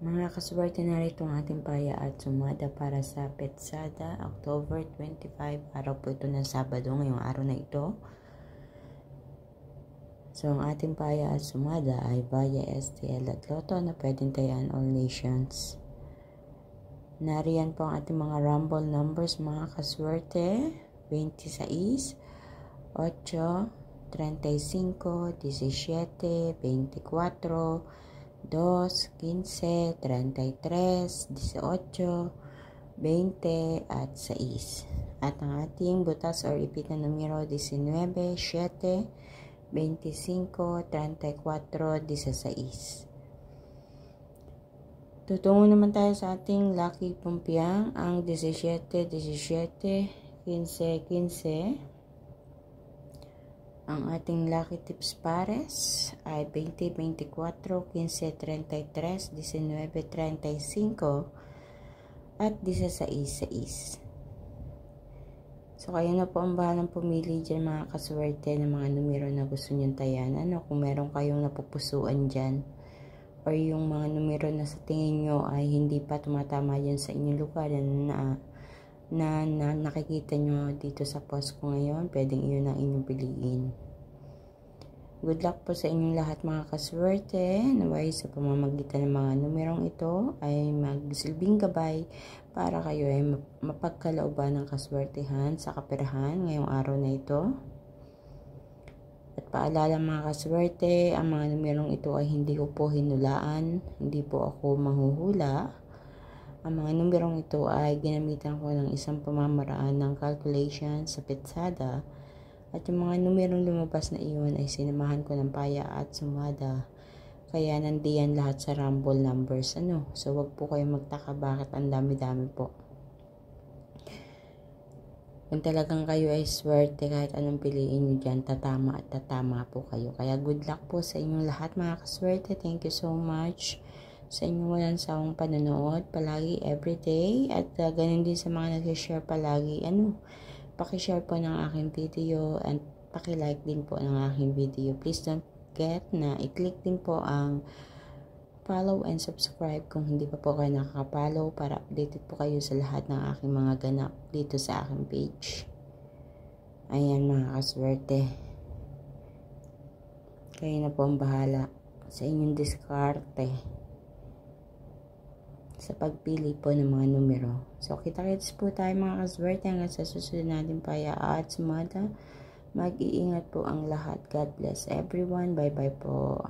Mga kaswerte, narito ang ating paya at sumada para sa Petsada, October 25, araw po ito ng Sabado, ngayong araw na ito. So, ang ating paya at sumada ay Via STL at Lotto na pwedeng tayaan all nations. Nariyan po ang ating mga rumble numbers, mga kaswerte: 26, 8, 35, 17, 24, 2, 15, 33, 18, 20 at 6. At ang ating butas or ipit na numero 19, 7, 25, 34, 16. Tutungo naman tayo sa ating lucky pumpiang, ang 17, 17, 15, 15. Ang ating lucky tips pares ay 20, 24, 15, 33, 19, 35 at 16, 6. So, kayo na po ang bahalang pumili dyan, mga kaswerte, ng mga numero na gusto nyo tayan. Kung meron kayong napupusuan dyan or yung mga numero na sa tingin nyo ay hindi pa tumatama dyan sa inyong lugar na nakikita nyo dito sa post ko ngayon, pwedeng iyon ang inyong piliin. Good luck po sa inyong lahat, mga kaswerte. Naway sa pamamagitan ng mga numerong ito ay magsilbing gabay para kayo ay mapagkalooban ng kaswertehan sa kaperahan ngayong araw na ito. At paalala, mga kaswerte, ang mga numerong ito ay hindi ko po hinulaan, hindi po ako manghuhula. Ang mga numerong ito ay ginamitan ko ng isang pamamaraan ng calculation sa Petsada. At yung mga numerong lumabas na iyon ay sinamahan ko ng paya at sumada. Kaya nandiyan lahat sa rumble numbers. So, wag po kayo magtaka bakit ang dami-dami po. Kung talagang kayo ay swerte, kahit anong piliin nyo dyan, tatama at tatama po kayo. Kaya good luck po sa inyong lahat, mga kaswerte. Thank you so much sa inyong walang sawang panonood palagi, everyday. At ganun din sa mga nag-share palagi. Paki-share po ng aking video and paki-like din po ng aking video. Please don't forget na i-click din po ang follow and subscribe kung hindi pa po kayo nakaka-follow para updated po kayo sa lahat ng aking mga ganap dito sa aking page. Ayan, mga kaswerte. Kayo na po ang bahala sa inyong diskarte sa pagpili po ng mga numero. So, kita-kits po tayo, mga kaswerte, hanggang sa susunod natin paya at sumada. Mag-iingat po ang lahat. God bless everyone. Bye-bye po.